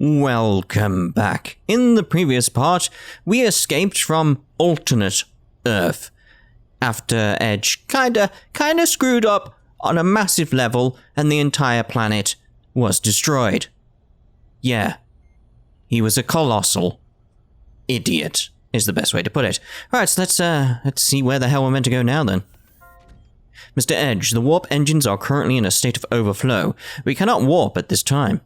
Welcome back. In the previous part, we escaped from alternate Earth. After Edge kinda screwed up on a massive level and the entire planet was destroyed. Yeah. He was a colossal idiot, is the best way to put it. Alright, so let's see where the hell we're meant to go now then. Mr. Edge, the warp engines are currently in a state of overflow. We cannot warp at this time.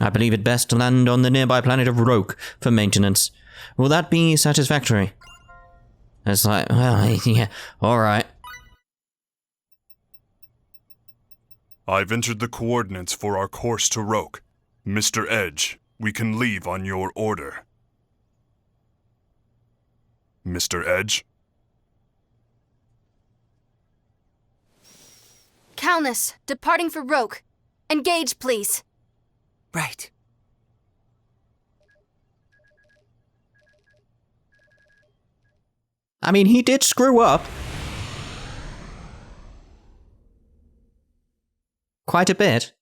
I believe it best to land on the nearby planet of Roak for maintenance. Will that be satisfactory? It's like, well, yeah, alright. I've entered the coordinates for our course to Roak. Mr. Edge, we can leave on your order. Mr. Edge? Calnus, departing for Roak. Engage, please. Right. I mean, he did screw up. Quite a bit.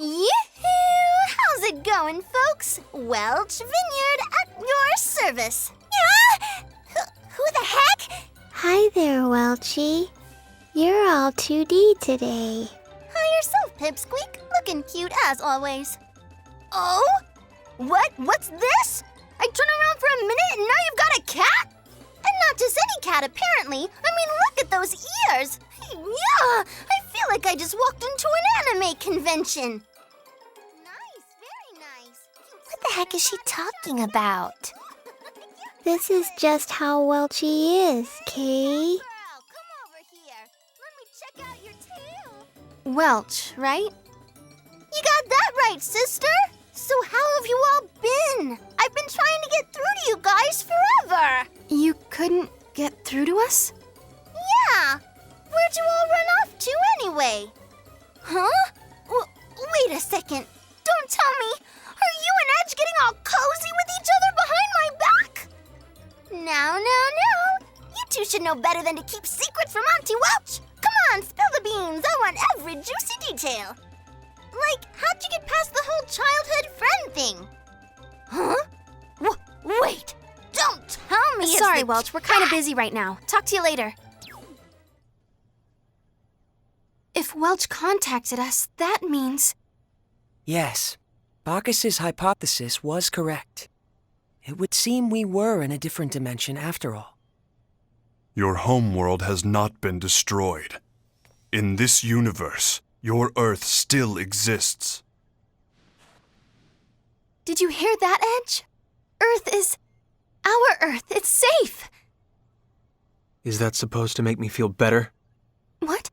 Yoo-Hoo! How's it going, folks? Welch Vineyard at your service. Yeah? Who the heck? Hi there, Welchie. You're all 2D today. Hi yourself, Pipsqueak. Looking cute as always. Oh? What's this? I turn around for a minute and now you've got a cat? And not just any cat, apparently. I mean, look at those ears. Yeah, I feel like I just walked into an anime convention. Nice, very nice. What the heck is she talking about? This is just how Welchie is, Kay. Girl, come over here. Let me check out your tail. Welch, right? You got that right, sister. So how have you all been? I've been trying to get through to you guys forever. You couldn't get through to us? Yeah. Where'd you all run off to anyway? Huh? Wait a second. Don't tell me. Are you and Edge getting all cozy with each other behind my back? No. You two should know better than to keep secrets from Auntie Welch. Come on, spill the beans. I want every juicy detail. Like, how'd you get past the whole childhood friend thing? Huh? Wait. Don't tell me it's Sorry, the Welch. We're kind of busy right now. Talk to you later. If Welch contacted us, that means... Yes, Bacchus's hypothesis was correct. It would seem we were in a different dimension after all. Your homeworld has not been destroyed. In this universe, your Earth still exists. Did you hear that, Edge? Earth is... our Earth. It's safe. Is that supposed to make me feel better? What?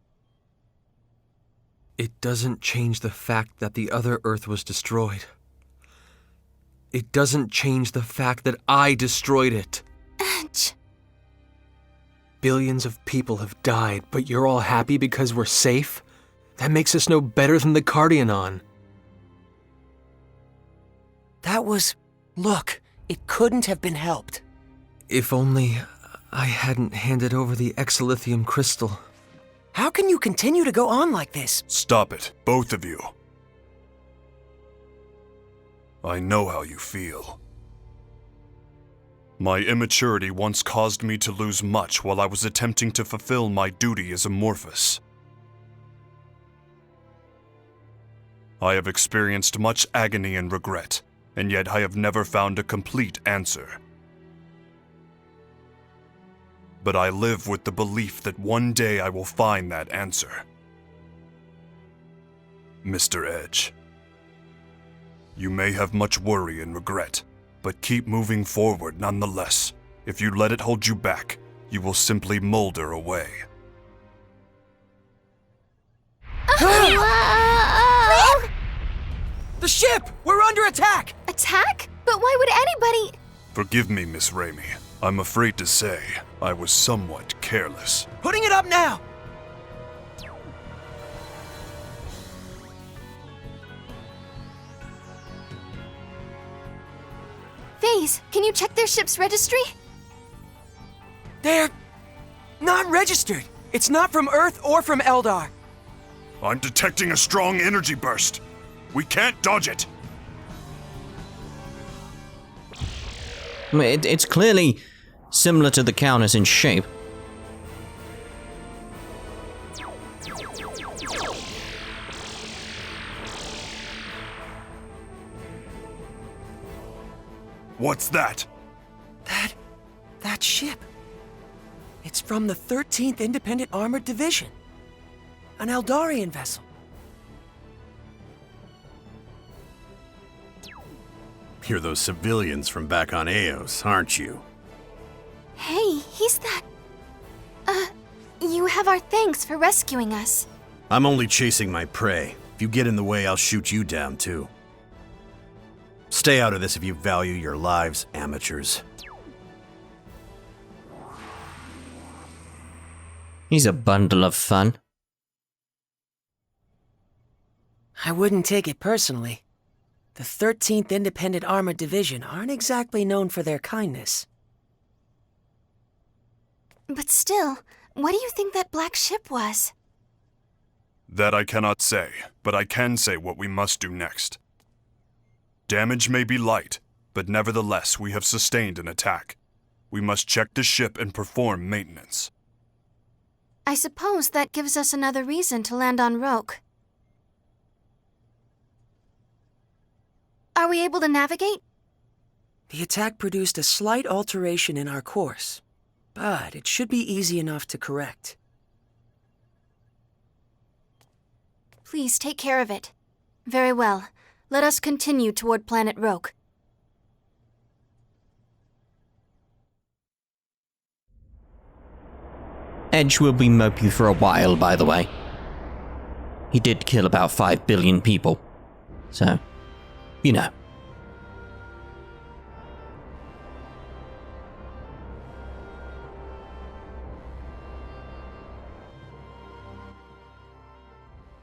It doesn't change the fact that the other Earth was destroyed. It doesn't change the fact that I destroyed it. Edge. Billions of people have died, but you're all happy because we're safe? That makes us no better than the Cardionon. That was... Look, it couldn't have been helped. If only I hadn't handed over the exilithium crystal. How can you continue to go on like this? Stop it, both of you. I know how you feel. My immaturity once caused me to lose much while I was attempting to fulfill my duty as Amorphous. I have experienced much agony and regret, and yet I have never found a complete answer. But I live with the belief that one day I will find that answer. Mr. Edge, you may have much worry and regret, but keep moving forward nonetheless. If you let it hold you back, you will simply molder away. The ship! We're under attack! Attack? But why would anybody... Forgive me, Miss Reimi. I'm afraid to say I was somewhat careless. Putting it up now! Please, can you check their ship's registry? They're not registered. It's not from Earth or from Eldar. I'm detecting a strong energy burst. We can't dodge it. It's clearly similar to the Countess in shape. What's that? That ship. It's from the 13th Independent Armored Division. An Eldarian vessel. You're those civilians from back on Eos, aren't you? Hey, he's that... you have our thanks for rescuing us. I'm only chasing my prey. If you get in the way, I'll shoot you down, too. Stay out of this if you value your lives, amateurs. He's a bundle of fun. I wouldn't take it personally. The 13th Independent Armored Division aren't exactly known for their kindness. But still, what do you think that black ship was? That I cannot say, but I can say what we must do next. Damage may be light, but nevertheless we have sustained an attack. We must check the ship and perform maintenance. I suppose that gives us another reason to land on Roak. Are we able to navigate? The attack produced a slight alteration in our course, but it should be easy enough to correct. Please take care of it. Very well. Let us continue toward planet Roak. Edge will be mopey for a while, by the way. He did kill about 5 billion people. So, you know.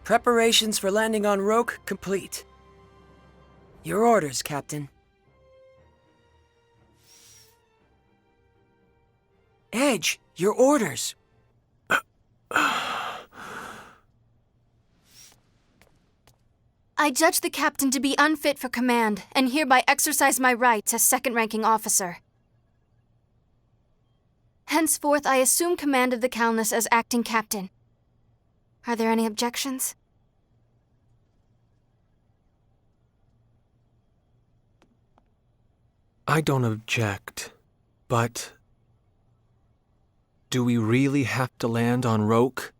Preparations for landing on Roak complete. Your orders, Captain. Edge, your orders. I judge the captain to be unfit for command, and hereby exercise my rights as second-ranking officer. Henceforth, I assume command of the Countess as acting captain. Are there any objections? I don't object, but... do we really have to land on Roak?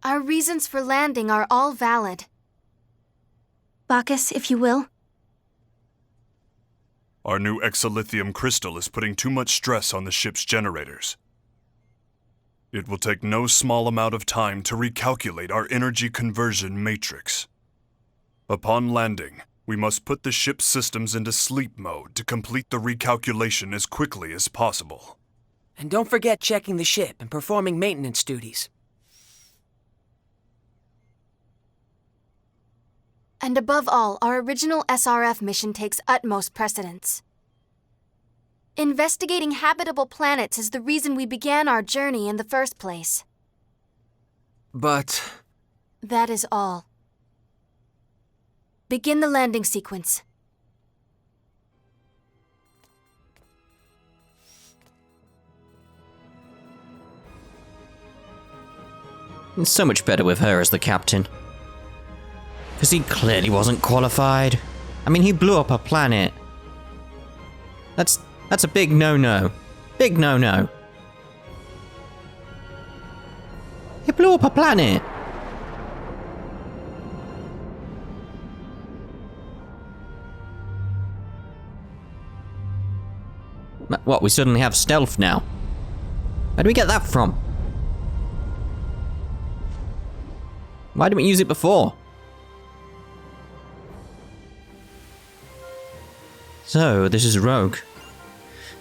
Our reasons for landing are all valid. Bacchus, if you will. Our new exolithium crystal is putting too much stress on the ship's generators. It will take no small amount of time to recalculate our energy conversion matrix. Upon landing, we must put the ship's systems into sleep mode to complete the recalculation as quickly as possible. And don't forget checking the ship and performing maintenance duties. And above all, our original SRF mission takes utmost precedence. Investigating habitable planets is the reason we began our journey in the first place. But... that is all. Begin the landing sequence. It's so much better with her as the captain. Because he clearly wasn't qualified. I mean, he blew up a planet. That's a big no-no. Big no-no. He blew up a planet. What, we suddenly have stealth now? Where do we get that from? Why didn't we use it before? So, this is Roak.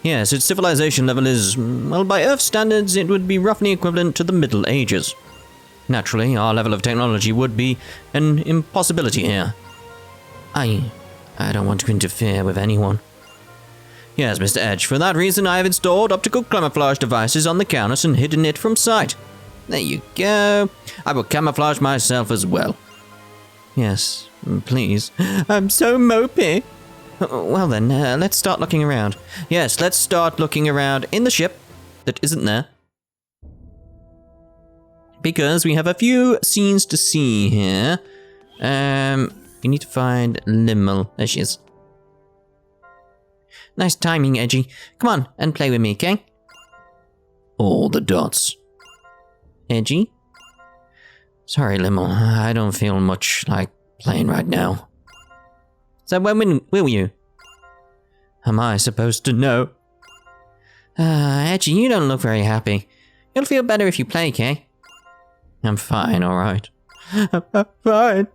Yes, its civilization level is, well, by Earth standards, it would be roughly equivalent to the Middle Ages. Naturally, our level of technology would be an impossibility here. I don't want to interfere with anyone. Yes, Mr. Edge. For that reason, I have installed optical camouflage devices on the counters and hidden it from sight. There you go. I will camouflage myself as well. Yes, please. I'm so mopey. Well then, let's start looking around. Yes, let's start looking around in the ship that isn't there. Because we have a few scenes to see here. We need to find Limmel. There she is. Nice timing, Edgy. Come on and play with me, okay? All the dots. Edgy? Sorry, Limmel. I don't feel much like playing right now. So when will you? Am I supposed to know? Edgy, you don't look very happy. You'll feel better if you play, okay? I'm fine, alright. I'm fine.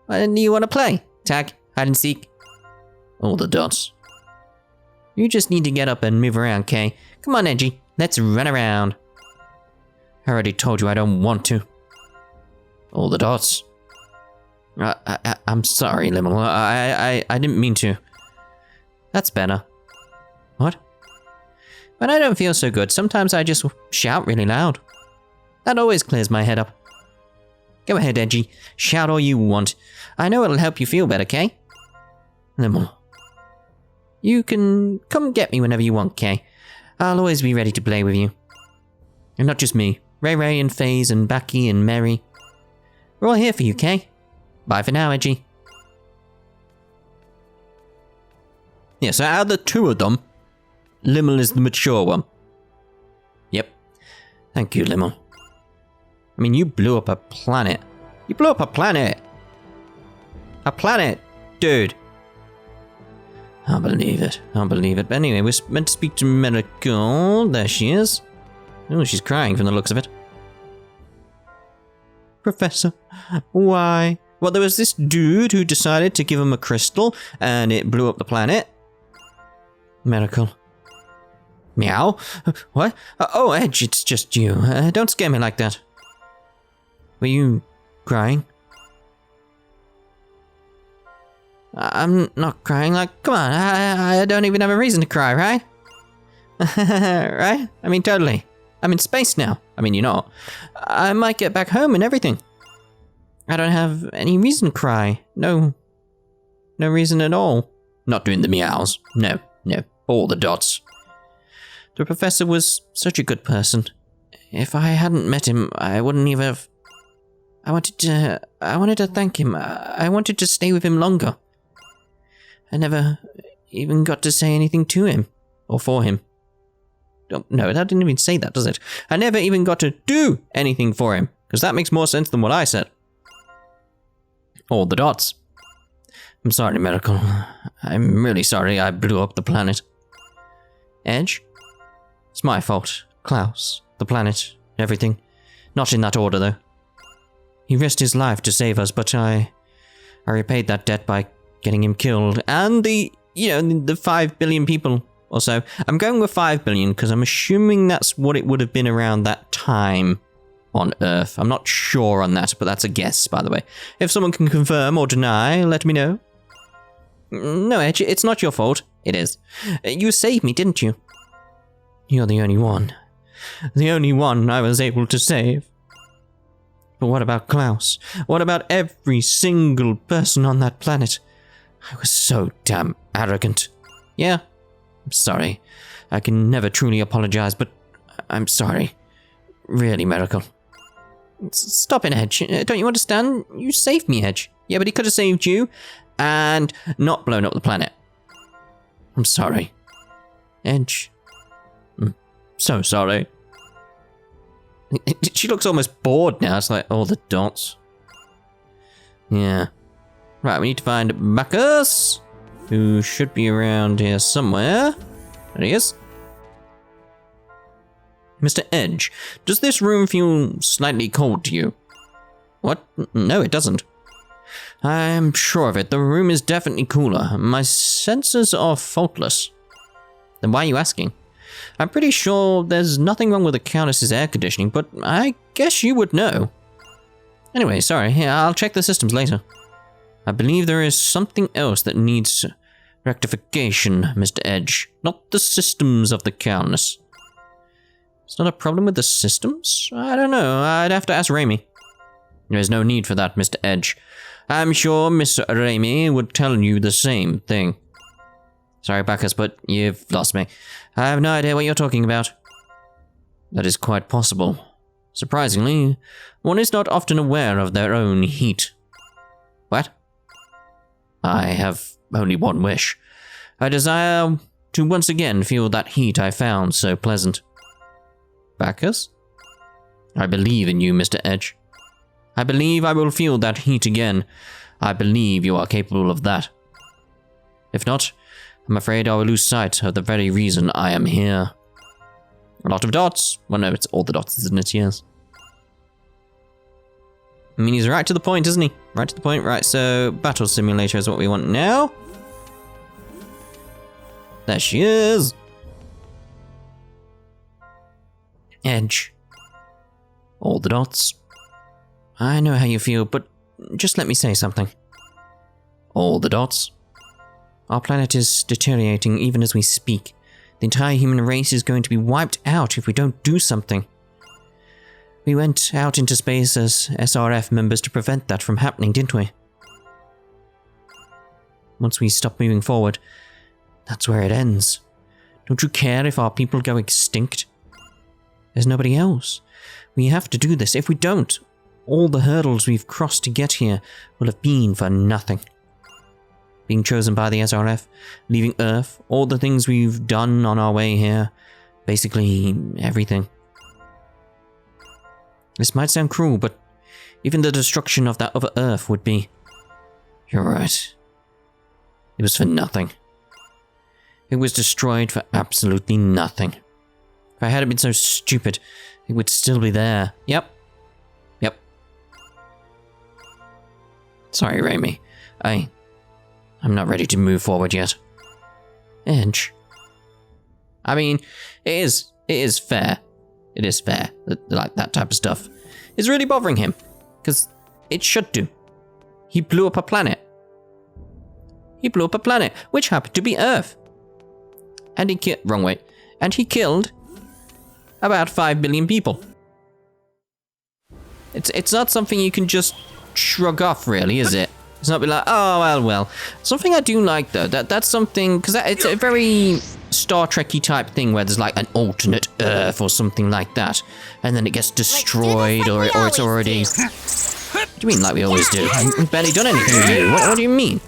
Why do you want to play? Tag, hide and seek. All the dots. You just need to get up and move around, okay? Come on, Edgy. Let's run around. I already told you I don't want to. All the dots. I'm sorry, Limmel. I didn't mean to. That's better. What? When I don't feel so good, sometimes I just shout really loud. That always clears my head up. Go ahead, Edgy. Shout all you want. I know it'll help you feel better, okay? Limmel. You can come get me whenever you want, okay? I'll always be ready to play with you. And not just me. Ray Ray and FaZe and Becky and Mary. We're all here for you, okay? Bye for now, Edgy. Yeah, so out of the two of them, Limmel is the mature one. Yep. Thank you, Limmel. I mean, you blew up a planet. You blew up a planet! A planet! Dude. I believe it. I believe it. But anyway, we're meant to speak to Medical. There she is. Oh, she's crying from the looks of it. Professor, why? Well, there was this dude who decided to give him a crystal, and it blew up the planet. Medical. Meow? What? Oh, Edge, it's just you. Don't scare me like that. Were you crying? I'm not crying. Like, come on, I don't even have a reason to cry, right? Right? I mean, totally. I'm in space now. I mean, you're not. I might get back home and everything. I don't have any reason to cry. No reason at all. Not doing the meows. No. All the dots. The professor was such a good person. If I hadn't met him, I wouldn't even have... I wanted to thank him. I wanted to stay with him longer. I never even got to say anything to him. Or for him. No, that didn't even say that, does it? I never even got to do anything for him. Because that makes more sense than what I said. All the dots. I'm sorry, Medical. I'm really sorry I blew up the planet. Edge? It's my fault. Klaus, the planet, everything. Not in that order, though. He risked his life to save us, but I repaid that debt by getting him killed. And the 5 billion people or so. I'm going with 5 billion because I'm assuming that's what it would have been around that time on Earth. I'm not sure on that, but that's a guess, by the way. If someone can confirm or deny, let me know. No, Edge, it's not your fault. It is. You saved me, didn't you? You're the only one. The only one I was able to save. But what about Klaus? What about every single person on that planet? I was so damn arrogant. Yeah, I'm sorry. I can never truly apologize, but I'm sorry. Really, Miracle. Stop it, Edge. Don't you understand? You saved me, Edge. Yeah, but he could have saved you and not blown up the planet. I'm sorry. Edge. I'm so sorry. She looks almost bored now. It's like all the dots. Yeah. Right, we need to find Bacchus, who should be around here somewhere. There he is. Mr. Edge, does this room feel slightly cold to you? What? No, it doesn't. I'm sure of it. The room is definitely cooler. My sensors are faultless. Then why are you asking? I'm pretty sure there's nothing wrong with the Countess's air conditioning, but I guess you would know. Anyway, sorry. I'll check the systems later. I believe there is something else that needs Rectification, Mr. Edge, not the systems of the Countess. It's not a problem with the systems? I don't know, I'd have to ask Reimi. There's no need for that, Mr. Edge. I'm sure Miss Reimi would tell you the same thing. Sorry, Bacchus, but you've lost me. I have no idea what you're talking about. That is quite possible. Surprisingly, one is not often aware of their own heat. What? I have only one wish. I desire to once again feel that heat I found so pleasant. Bacchus? I believe in you, Mr. Edge. I believe I will feel that heat again. I believe you are capable of that. If not, I'm afraid I will lose sight of the very reason I am here. A lot of dots. Well, no, it's all the dots, isn't it? Yes. I mean, he's right to the point, isn't he? Right to the point. Right, so battle simulator is what we want now. There she is. Edge. All the dots. I know how you feel, but just let me say something. All the dots. Our planet is deteriorating even as we speak. The entire human race is going to be wiped out if we don't do something. We went out into space as SRF members to prevent that from happening, didn't we? Once we stop moving forward, that's where it ends. Don't you care if our people go extinct? There's nobody else. We have to do this. If we don't, all the hurdles we've crossed to get here will have been for nothing. Being chosen by the SRF, leaving Earth, all the things we've done on our way here, basically everything. This might sound cruel, but even the destruction of that other Earth would be... You're right. It was for nothing. It was destroyed for absolutely nothing. If I hadn't been so stupid, it would still be there. Yep. Sorry, Reimi. I'm not ready to move forward yet. Edge. I mean, it is fair. It is fair that, like, that type of stuff is really bothering him. Because it should do. He blew up a planet. Which happened to be Earth. And he killed about 5 billion people. It's not something you can just shrug off, really, is it? It's not be like, oh, well. Something I do like, though, that's something, because it's a very Star Trek-y type thing where there's like an alternate Earth or something like that, and then it gets destroyed, or it's already... What do you mean, like we always do? We've barely done anything with you. What do you mean?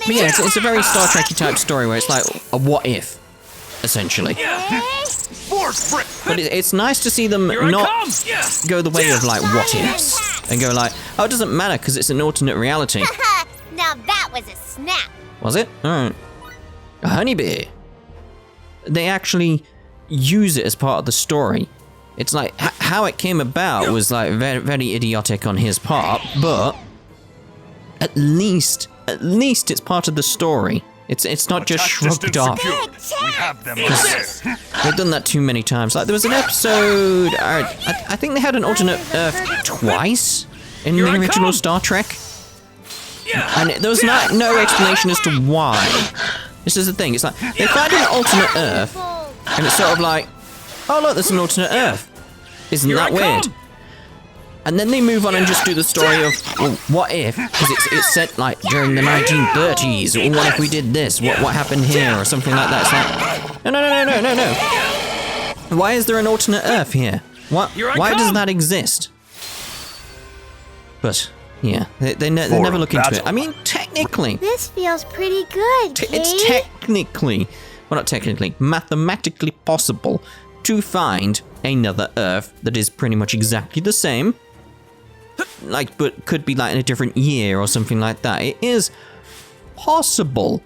But yeah, it's a very Star Trek-y type story where it's like a what if, essentially. But it's nice to see them not go the way of like what ifs and go like, oh, it doesn't matter because it's an alternate reality. Now that was a snap. Was it? Alright. A honeybee. They actually use it as part of the story. It's like how it came about was like very, very idiotic on his part, but at least it's part of the story. It's not just shrugged off. We have them there. They've done that too many times. Like there was an episode, I think they had an alternate Earth twice in the original Star Trek. And there was no explanation as to why. This is the thing, it's like, they find an alternate Earth, and it's sort of like, oh look, there's an alternate Earth. Isn't that weird? And then they move on and just do the story of, well, what if, because it's set like during the 1930s, or what if we did this, what happened here, or something like that. It's like, no. Why is there an alternate Earth here? Why does that exist? But, yeah, they never look into it. I mean, technically... This feels pretty good, Kate. It's technically, well not technically, mathematically possible to find another Earth that is pretty much exactly the same. Like, but could be like in a different year or something like that. It is possible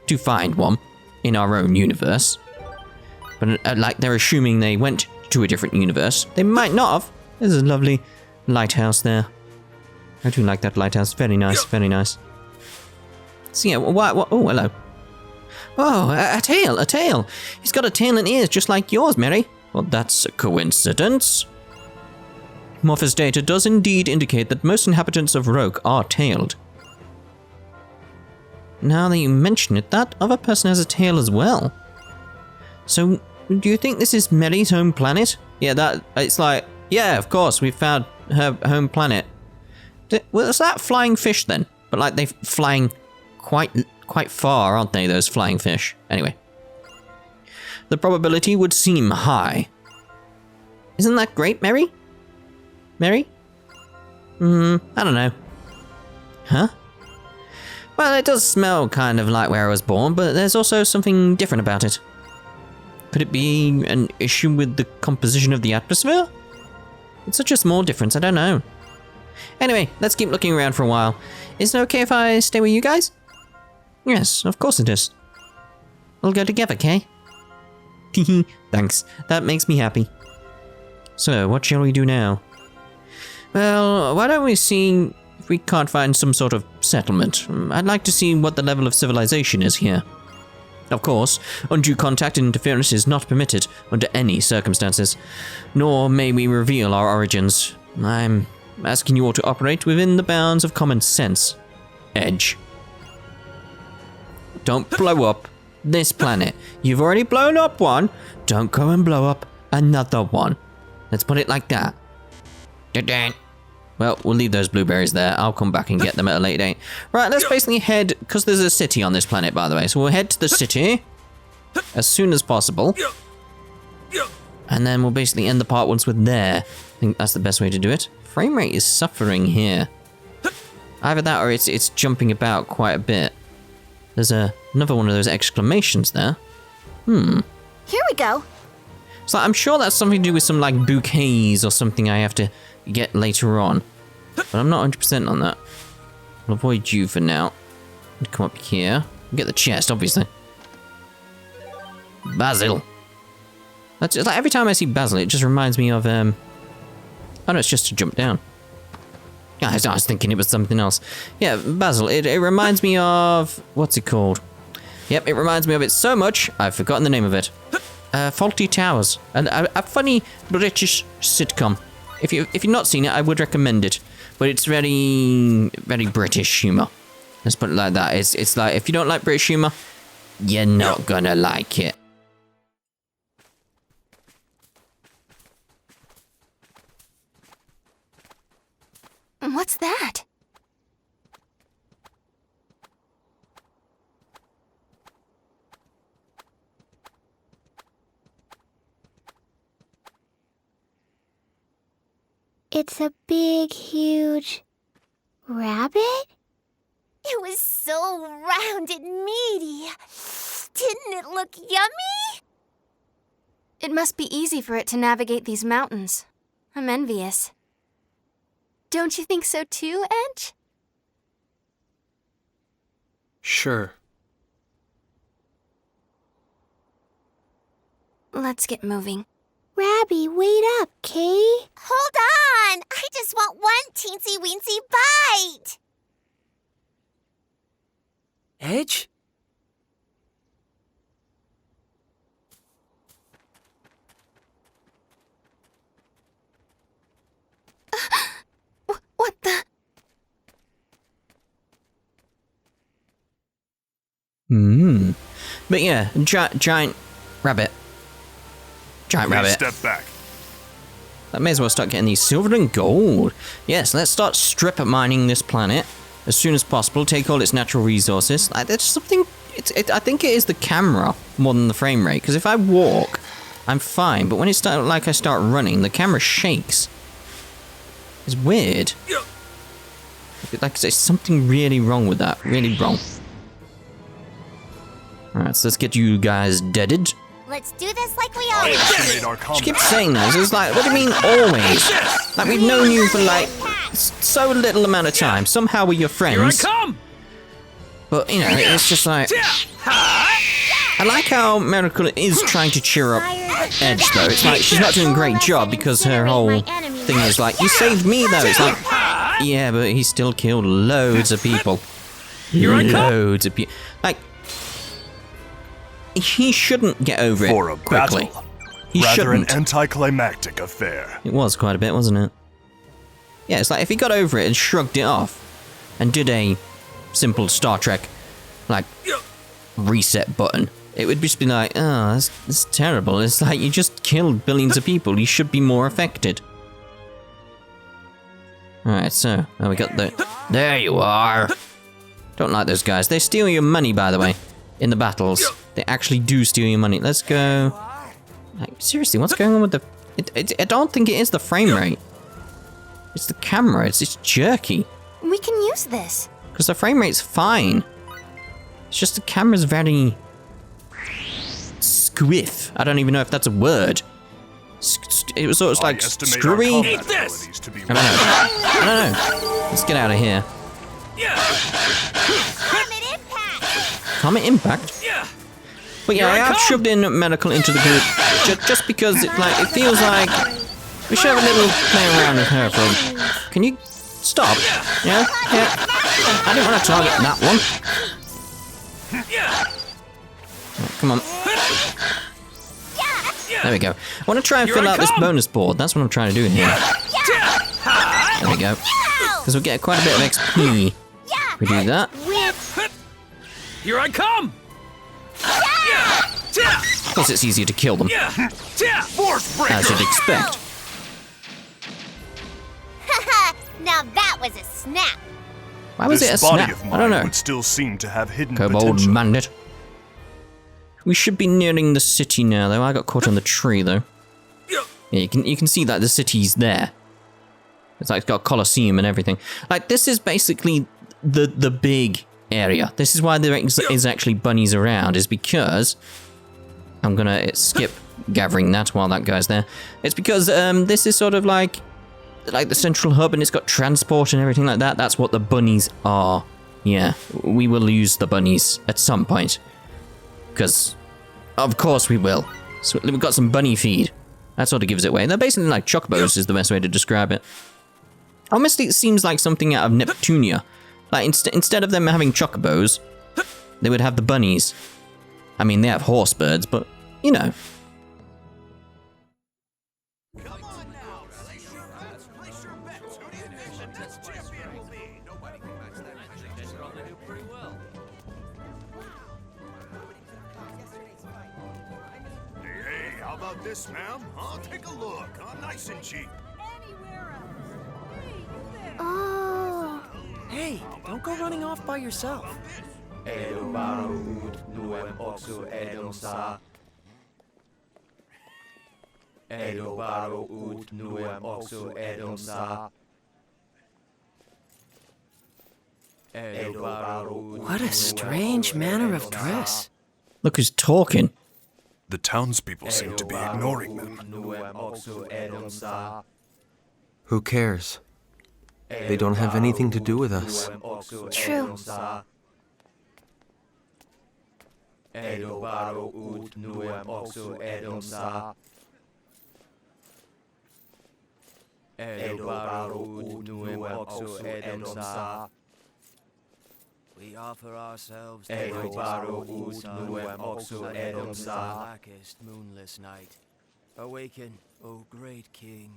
to find one in our own universe. But like they're assuming they went to a different universe. They might not have. There's a lovely lighthouse there. I do like that lighthouse. Very nice, very nice. So yeah, what? Oh, hello. Oh, a tail. He's got a tail and ears just like yours, Mary. Well, that's a coincidence. Morpheus data does indeed indicate that most inhabitants of Roak are tailed. now that you mention it, that other person has a tail as well. So, do you think this is Melly's home planet? Yeah, it's like, yeah, of course, we found her home planet. Was that flying fish then? But like they're flying quite far, aren't they, those flying fish? Anyway. The probability would seem high. Isn't that great, Mary? Mary? I don't know. Huh? Well, it does smell kind of like where I was born, but there's also something different about it. Could it be an issue with the composition of the atmosphere? It's such a small difference, I don't know. Anyway, let's keep looking around for a while. Is it okay if I stay with you guys? Yes, of course it is. We'll go together, Kay? Thanks, that makes me happy. So, what shall we do now? Well, why don't we see if we can't find some sort of settlement. I'd like to see what the level of civilization is here. Of course, undue contact and interference is not permitted under any circumstances, nor may we reveal our origins. I'm asking you all to operate within the bounds of common sense. Edge. Don't blow up this planet. You've already blown up one. Don't go and blow up another one. Let's put it like that. Well, we'll leave those blueberries there. I'll come back and get them at a later date. Right, let's basically head, because there's a city on this planet, by the way. So we'll head to the city as soon as possible. And then we'll basically end the part once we're there. I think that's the best way to do it. Frame rate is suffering here. Either that or it's jumping about quite a bit. There's another one of those exclamations there. Here we go. So I'm sure that's something to do with some like bouquets or something I have to get later on. But I'm not 100% on that. I'll avoid you for now. Come up here. Get the chest, obviously. Basil. That's like every time I see Basil, it just reminds me of oh no, it's just to jump down. I was thinking it was something else. Yeah, Basil. It reminds me of what's it called? Yep, it reminds me of it so much I've forgotten the name of it. Faulty Towers, a funny British sitcom. If you've not seen it, I would recommend it. But it's very British humor. Let's put it like that. It's like if you don't like British humor, you're not gonna like it. What's that? It's a big, huge rabbit? It was so round and meaty. Didn't it look yummy? It must be easy for it to navigate these mountains. I'm envious. Don't you think so too, Edge? Sure. Let's get moving. Rabby, wait up, Kay. Hold on! I just want one teensy-weensy bite! Edge? What the? But yeah, giant rabbit. Giant rabbit. Step back. I may as well start getting these silver and gold. Yes, let's start strip mining this planet as soon as possible. Take all its natural resources. Like, there's something. I think it is the camera more than the frame rate. Because if I walk, I'm fine. But when I start running, the camera shakes. It's weird. Like there's something really wrong with that. Really wrong. Alright, so let's get you guys deaded. Let's do this like we always do. Estimate our She combat. keeps saying this. It's like, what do you mean always? Like we've known you for like so little amount of time. Somehow we're your friends. Here I come! But you know, it's just like I like how Miracle is trying to cheer up Edge though. It's like she's not doing a great job because her whole thing is like, you saved me though. It's like, yeah, but he still killed loads of people. Loads of people. Like, he shouldn't get over For a it quickly. battle. He Rather shouldn't. an anticlimactic affair. It was quite a bit, wasn't it? Yeah, it's like if he got over it and shrugged it off and did a simple Star Trek like, reset button. It would just be like, oh, that's terrible. It's like you just killed billions of people. You should be more affected. Alright, so, now we got the... There you are! Don't like those guys. They steal your money, by the way, in the battles. They actually do steal your money. Let's go... Like, seriously, what's going on with the... I don't think it is the frame rate. It's the camera. It's jerky. We can use this. Because the frame rate's fine. It's just the camera's very... squiff. I don't even know if that's a word. It was sort of like screwy. Eat this! I don't know. Let's get out of here. Comet impact? But yeah, I have shoved in medical into the group just because it feels like we should have a little play around with her for. Can you stop? Yeah. I didn't want to target that one. Right, come on. There we go. I want to try and fill out this bonus board. That's what I'm trying to do here. There we go. Because we'll get quite a bit of XP. If we do that. Here I come! Of course it's easier to kill them. As you'd expect. Now that was a snap. Why was it a snap? I don't know. Would still seem to have hidden Kobold potential. bandit. We should be nearing the city now, though. I got caught on the tree, though. Yeah, you can see that the city's there. It's like it's got a Colosseum and everything. Like, this is basically the big area. This is why there is actually bunnies around, is because... I'm gonna skip gathering that while that guy's there. It's because this is sort of like the central hub, and it's got transport and everything like that. That's what the bunnies are. Yeah, we will use the bunnies at some point. Because, of course we will. So we've got some bunny feed. That sort of gives it away. They're basically like chocobos is the best way to describe it. Honestly, it seems like something out of Neptunia. Like, instead of them having chocobos, they would have the bunnies. I mean, they have horse birds, but, you know. Hey, how about this, ma'am? Huh? Take a look. Huh? Nice and cheap. Oh. Hey, don't go running off by yourself. What a strange manner of dress. Look who's talking. The townspeople seem to be ignoring them. Who cares? They don't have anything to do with us. True. We offer ourselves to the blackest moonless night. Awaken, O great king.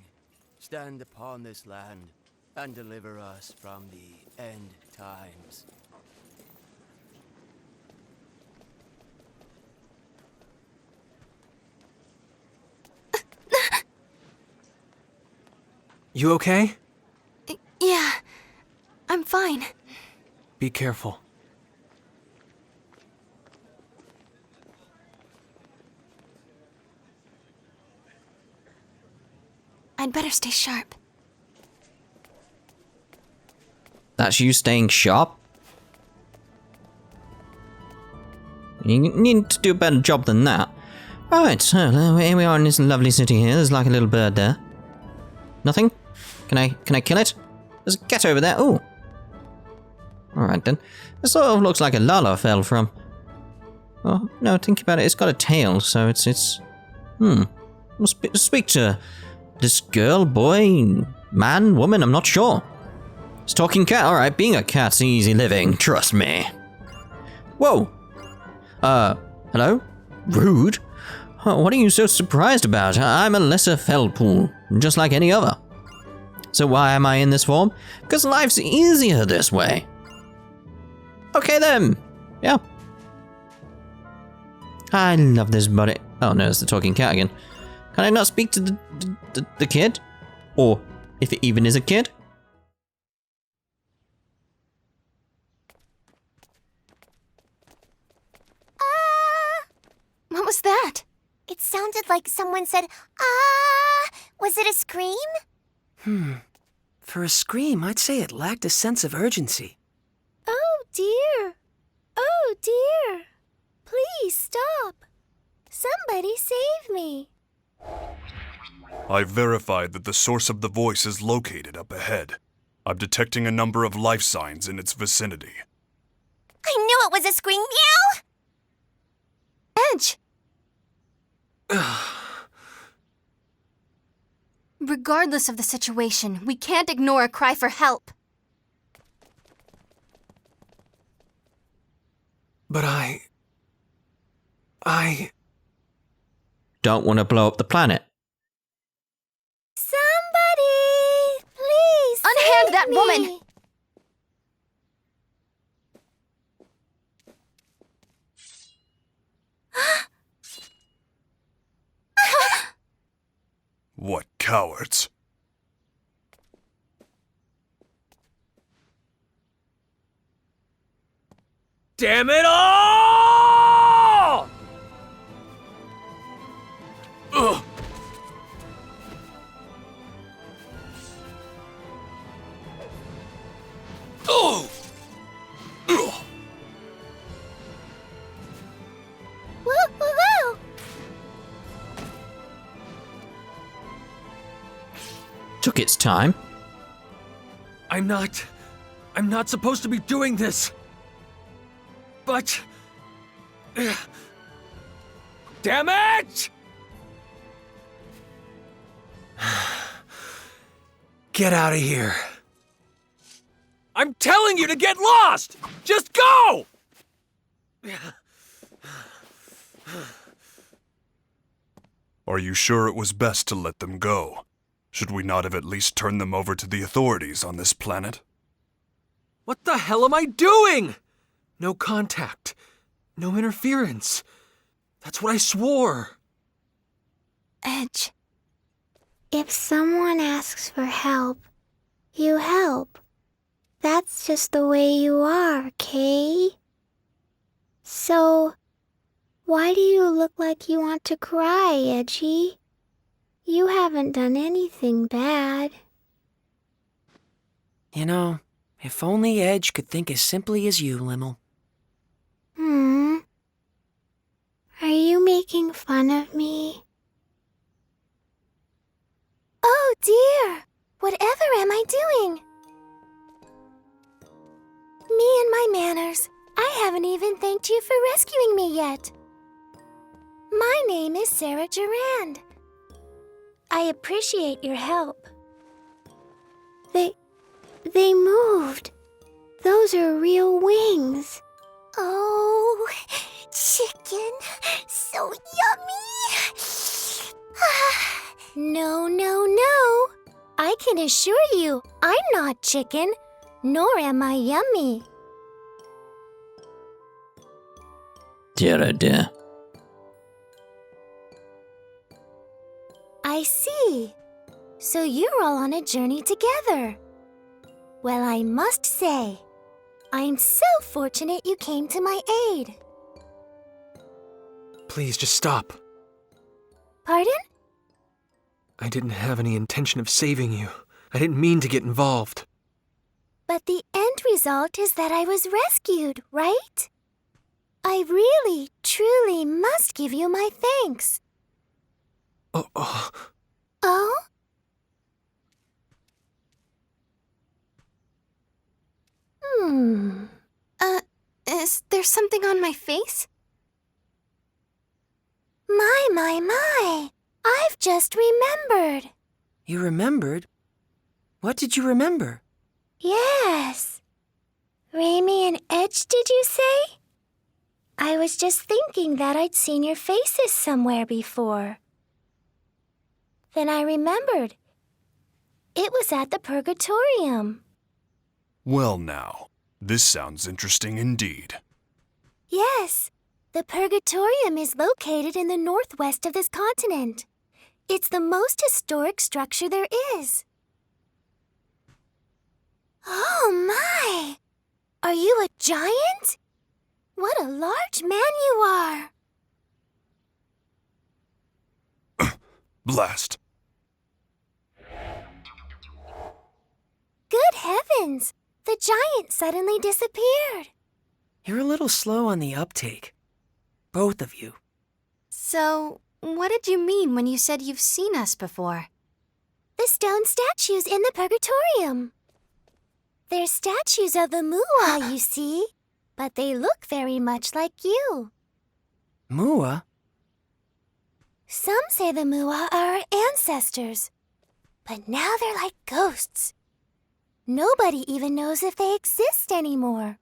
Stand upon this land and deliver us from the end times. You okay? Yeah, I'm fine. Be careful. I'd better stay sharp. That's you staying sharp? You need to do a better job than that. Right, so here we are in this lovely city here. There's like a little bird there. Nothing? Can I kill it? There's a cat over there. Oh. Alright then. It sort of looks like a Lala fell from. Oh, no, think about it. It's got a tail, so it's... We'll speak to this girl, boy, man, woman, I'm not sure. It's talking cat. Alright, being a cat's easy living, trust me. Whoa. Hello? Rude? Oh, what are you so surprised about? I'm a lesser Felpool, just like any other. So why am I in this form? Because life's easier this way. Okay then. Yeah. I love this buddy. Oh no, it's the talking cat again. Can I not speak to the kid? Or if it even is a kid? What was that? It sounded like someone said, ah! Was it a scream? For a scream, I'd say it lacked a sense of urgency. Oh dear. Oh dear. Please stop. Somebody save me. I've verified that the source of the voice is located up ahead. I'm detecting a number of life signs in its vicinity. I knew it was a scream. Meow! Edge! Regardless of the situation, we can't ignore a cry for help. But I Don't want to blow up the planet. Somebody, please Unhand save that me. woman! What cowards! Damn it all! Ugh. Oh! Ugh. Woo, woo, woo. Took its time. I'm not supposed to be doing this. But... Damn it! Get out of here. I'm telling you to get lost! Just go! Are you sure it was best to let them go? Should we not have at least turned them over to the authorities on this planet? What the hell am I doing? No contact. No interference. That's what I swore. Edge. If someone asks for help, you help. That's just the way you are, Kay. So, why do you look like you want to cry, Edgy? You haven't done anything bad. You know, if only Edge could think as simply as you, Limmel. Are you making fun of me? Oh dear! Whatever am I doing? Me and my manners. I haven't even thanked you for rescuing me yet. My name is Sarah Durand. I appreciate your help. They moved. Those are real wings. Oh, chicken. So yummy. No, no, no. I can assure you, I'm not chicken, nor am I yummy. Dear oh dear. I see. So you're all on a journey together. Well, I must say, I'm so fortunate you came to my aid. Please, just stop. Pardon? I didn't have any intention of saving you. I didn't mean to get involved. But the end result is that I was rescued, right? I really, truly must give you my thanks. Oh. Oh? Is there something on my face? My. I've just remembered. You remembered? What did you remember? Yes. Reimi and Edge, did you say? I was just thinking that I'd seen your faces somewhere before. Then I remembered. It was at the Purgatorium. Well now, this sounds interesting indeed. Yes, the Purgatorium is located in the northwest of this continent. It's the most historic structure there is. Oh my! Are you a giant? What a large man you are! Blast. Good heavens! The giant suddenly disappeared. You're a little slow on the uptake. Both of you. So, what did you mean when you said you've seen us before? The stone statues in the Purgatorium. They're statues of the Mua, you see, but they look very much like you. Mua? Some say the Mua are our ancestors, but now they're like ghosts. Nobody even knows if they exist anymore.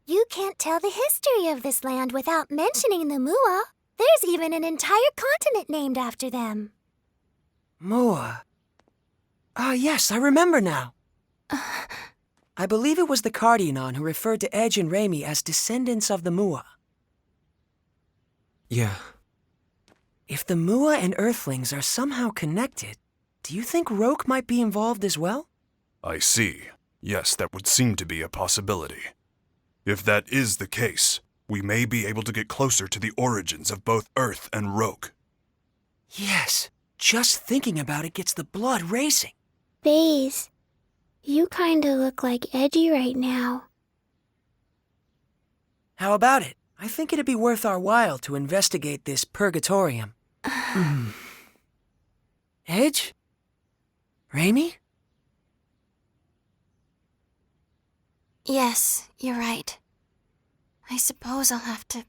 You can't tell the history of this land without mentioning the Mua. There's even an entire continent named after them. Mua. Ah, yes, I remember now. I believe it was the Cardionon who referred to Edge and Reimi as descendants of the Mua. Yeah. If the Mua and Earthlings are somehow connected, do you think Roak might be involved as well? I see. Yes, that would seem to be a possibility. If that is the case, we may be able to get closer to the origins of both Earth and Roak. Yes, just thinking about it gets the blood racing. Baze, you kinda look like Edgy right now. How about it? I think it'd be worth our while to investigate this Purgatorium. Edge? Reimi? Yes, you're right. I suppose I'll have to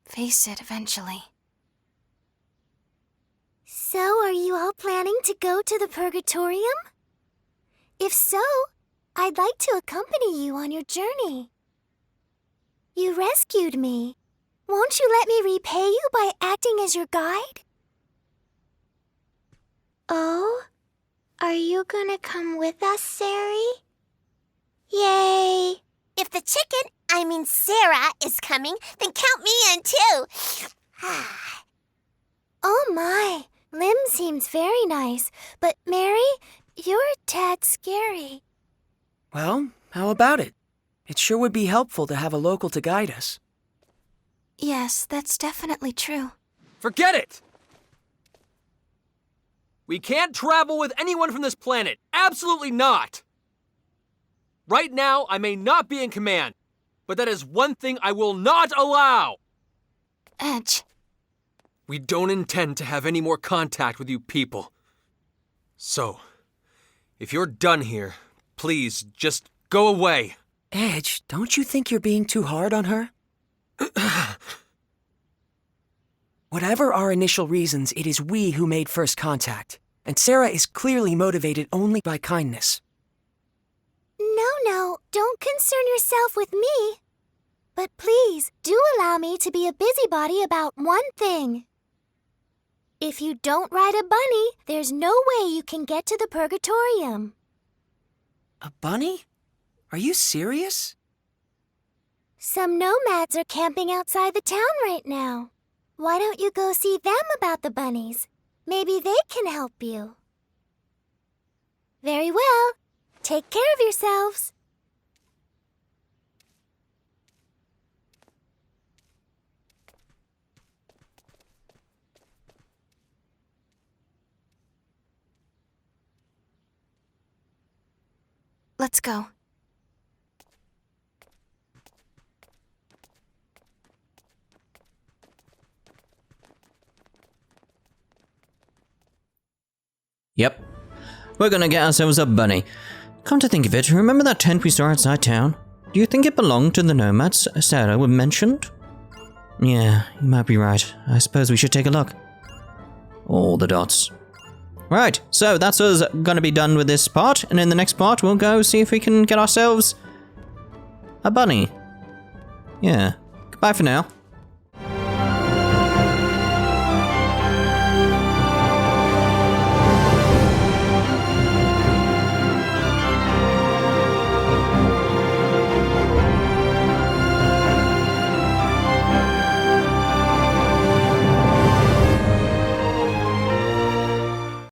face it eventually. So, are you all planning to go to the Purgatorium? If so, I'd like to accompany you on your journey. You rescued me. Won't you let me repay you by acting as your guide? Oh? Are you gonna come with us, Sari? Yay! If the chicken, I mean Sarah, is coming, then count me in too. Oh my, Lim seems very nice, but Mary, you're a tad scary. Well, how about it? It sure would be helpful to have a local to guide us. Yes, that's definitely true. Forget it! We can't travel with anyone from this planet. Absolutely not! Right now, I may not be in command, but that is one thing I will not allow! Edge. We don't intend to have any more contact with you people. So, if you're done here, please just go away. Edge, don't you think you're being too hard on her? Whatever our initial reasons, it is we who made first contact, and Sarah is clearly motivated only by kindness. No, don't concern yourself with me. But please, do allow me to be a busybody about one thing. If you don't ride a bunny, there's no way you can get to the Purgatorium. A bunny? Are you serious? Some nomads are camping outside the town right now. Why don't you go see them about the bunnies? Maybe they can help you. Very well. Take care of yourselves. Let's go. Yep. We're gonna get ourselves a bunny. Come to think of it, remember that tent we saw outside town? Do you think it belonged to the nomads Sarah mentioned? Yeah, you might be right. I suppose we should take a look. All the dots. Right, so that's us gonna be done with this part, and in the next part we'll go see if we can get ourselves a bunny. Yeah. Goodbye for now.